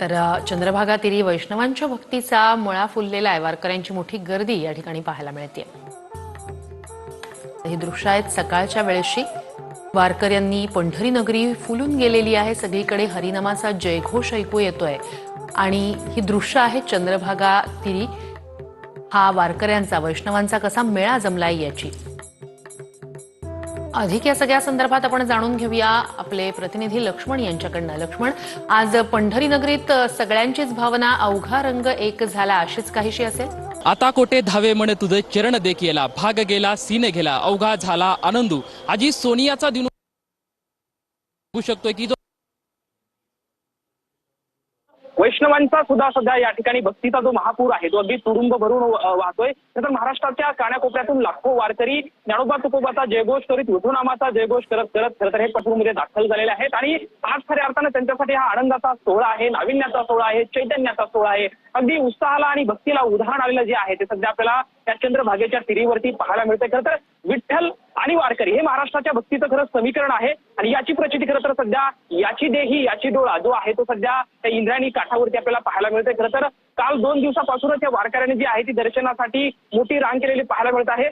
तर चंद्रभागा तीरी वैष्णवांच्या भक्तीचा मळा फुललेला आहे. वारकऱ्यांची मोठी गर्दी या ठिकाणी पाहायला मिळते. ही दृश्य आहेत सकाळच्या वेळेशी. वारकऱ्यांनी पंढरी नगरी फुलून गेलेली आहे. सगळीकडे हरिनामाचा जयघोष ऐकू येतोय आणि ही दृश्य आहेत चंद्रभागा तीरी. हा वारकऱ्यांचा वैष्णवांचा कसा मेळा जमलाय याची. अधिक या सगळ्या संदर्भात आपण जाणून घेऊया आपले प्रतिनिधी लक्ष्मण यांच्याकडनं. लक्ष्मण, आज पंढरी नगरीत सगळ्यांचीच भावना अवघा रंग एक झाला अशीच काहीशी असेल. आता कोटे धावे म्हणे तुझे चरण देख येला, भाग गेला सीने गेला, अवघा झाला आनंदू. आजी सोनियाचा दिन होऊ शकतोय की जो वैष्णवांचा सुद्धा सध्या या ठिकाणी भक्तीचा जो महापूर आहे तो अगदी तुडुंब भरून वाहतोय. नंतर महाराष्ट्राच्या कानाकोपऱ्यातून लाखो वारकरी ज्ञानोबा तुकोबाचा जयघोष करीत विठुनामाचा जयघोष करत करत खरं तर हे पंढरपूरमध्ये दाखल झालेले आहेत आणि आज खऱ्या अर्थानं त्यांच्यासाठी हा आनंदाचा सोहळा आहे, नाविन्याचा सोहळा आहे, चैतन्याचा सोहळा आहे. अगदी उत्साहाला आणि भक्तीला उधाण आलेलं जे आहे ते सध्या आपल्याला त्या चंद्रभागेच्या तिरीवरती पाहायला मिळतंय. खरं तर विठ्ठल आणि वारकरी हे महाराष्ट्राच्या भक्तीचं खरं समीकरण आहे आणि याची प्रचिती खरं तर सध्या याची देही याची डोळा जो आहे तो सध्या त्या इंद्रायणी काठावरती आपल्याला पाहायला मिळतंय. खरं तर काल 2 दिवसापासूनच या वारकऱ्यांनी जी आहे ती दर्शनासाठी मोठी रांग केलेली पाहायला मिळत आहे.